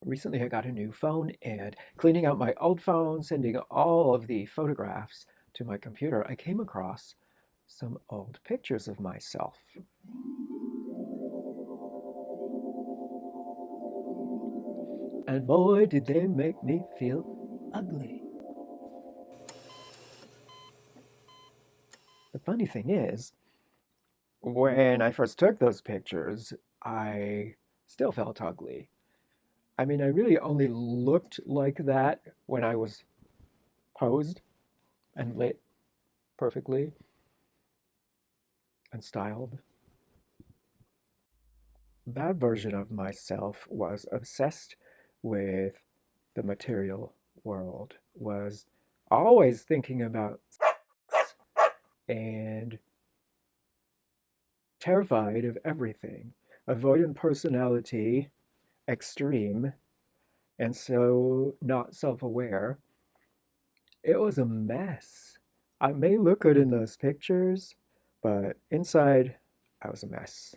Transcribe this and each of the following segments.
Recently, I got a new phone and cleaning out my old phone, sending all of the photographs to my computer, I came across some old pictures of myself. And boy, did they make me feel ugly. The funny thing is, when I first took those pictures, I still felt ugly. I mean, I really only looked like that when I was posed and lit perfectly and styled. That version of myself was obsessed with the material world, was always thinking about sex and terrified of everything. Avoidant personality, extreme, and so not self aware. It was a mess. I may look good in those pictures, but inside, I was a mess.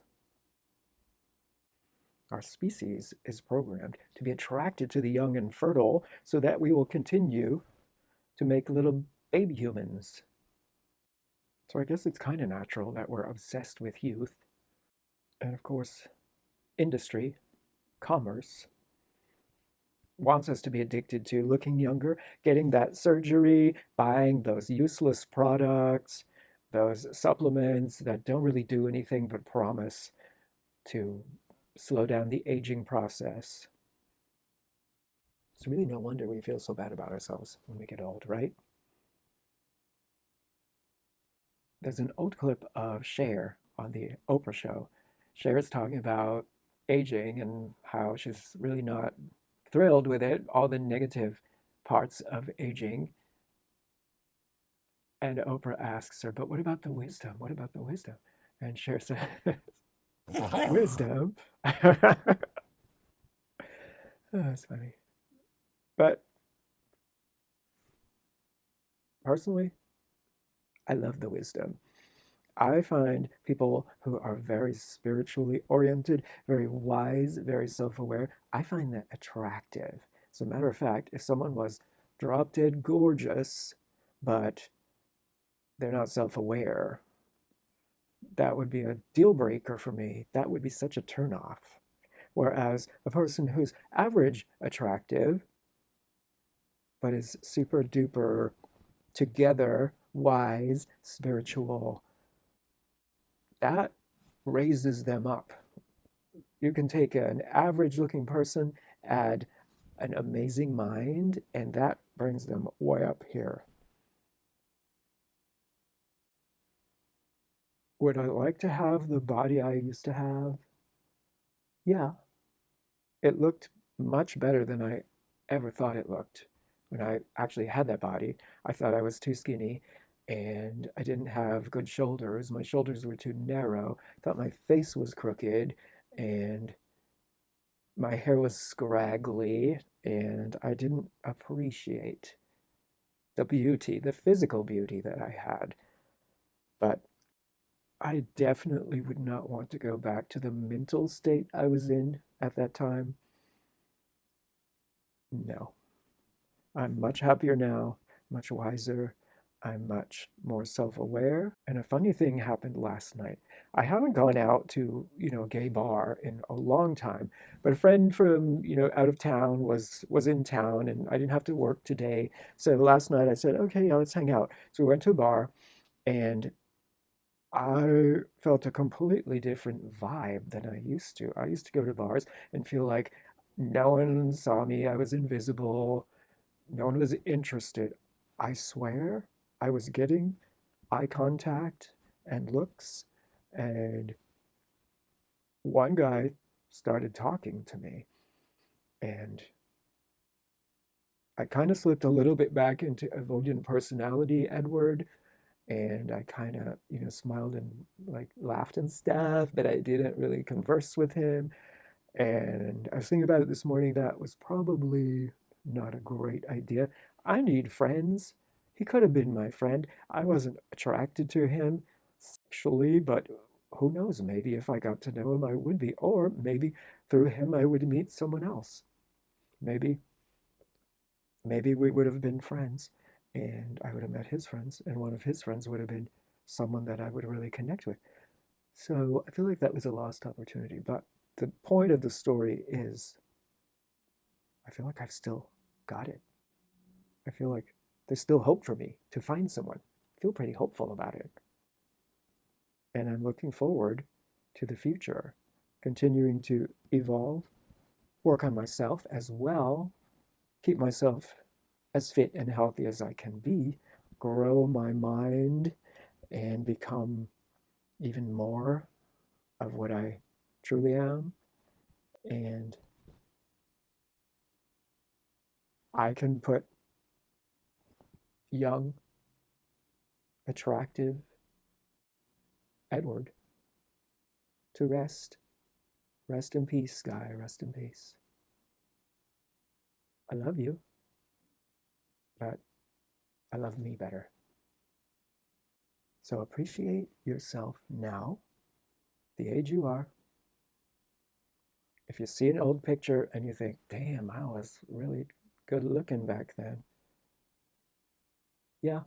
Our species is programmed to be attracted to the young and fertile so that we will continue to make little baby humans. So I guess it's kind of natural that we're obsessed with youth. And of course, industry, commerce, wants us to be addicted to looking younger, getting that surgery, buying those useless products, those supplements that don't really do anything but promise to slow down the aging process. It's really no wonder we feel so bad about ourselves when we get old, right? There's an old clip of Cher on the Oprah show. Cher is talking about aging and how she's really not thrilled with it, all the negative parts of aging. And Oprah asks her, but what about the wisdom? What about the wisdom? And Cher says, wisdom? Oh, that's funny. But personally, I love the wisdom. I find people who are very spiritually oriented, very wise, very self aware, I find that attractive. As a matter of fact, if someone was drop dead gorgeous, but they're not self aware, that would be a deal breaker for me. That would be such a turnoff. Whereas a person who's average attractive, but is super duper together, wise, spiritual, that raises them up. You can take an average looking person, add an amazing mind, and that brings them way up here. Would I like to have the body I used to have? Yeah, it looked much better than I ever thought it looked. When I actually had that body, I thought I was too skinny and I didn't have good shoulders. My shoulders were too narrow. I thought my face was crooked and my hair was scraggly, and I didn't appreciate the beauty, the physical beauty that I had. But I definitely would not want to go back to the mental state I was in at that time. No. I'm much happier now, much wiser. I'm much more self-aware. And a funny thing happened last night. I haven't gone out to, a gay bar in a long time, but a friend from, out of town was in town and I didn't have to work today. So last night I said, okay, yeah, let's hang out. So we went to a bar and I felt a completely different vibe than I used to. I used to go to bars and feel like no one saw me. I was invisible. No one was interested. I swear I was getting eye contact and looks, and one guy started talking to me, and I kind of slipped a little bit back into avoidant personality, Edward, and I kind of, smiled and like laughed and stuff, but I didn't really converse with him. And I was thinking about it this morning. That was probably not a great idea. I need friends. He could have been my friend. I wasn't attracted to him sexually, but who knows? Maybe if I got to know him, I would be. Or maybe through him, I would meet someone else. Maybe, maybe we would have been friends and I would have met his friends, and one of his friends would have been someone that I would really connect with. So I feel like that was a lost opportunity. But the point of the story is I feel like I've still got it. I feel like there's still hope for me to find someone. I feel pretty hopeful about it. And I'm looking forward to the future, continuing to evolve, work on myself as well, keep myself as fit and healthy as I can be, grow my mind, and become even more of what I truly am. And I can put young, attractive Edward to rest. Rest in peace, Sky. Rest in peace. I love you, but I love me better. So appreciate yourself now, the age you are. If you see an old picture and you think, damn, I was really good looking back then, yeah,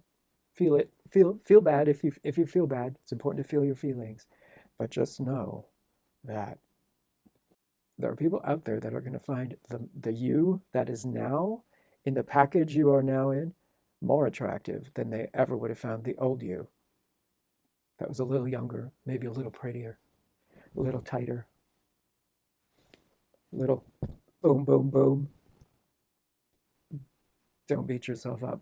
feel it. Feel bad if you feel bad. It's important to feel your feelings. But just know that there are people out there that are going to find the you that is now in the package you are now in more attractive than they ever would have found the old you that was a little younger, maybe a little prettier, a little tighter, a little boom, boom, boom. Don't beat yourself up.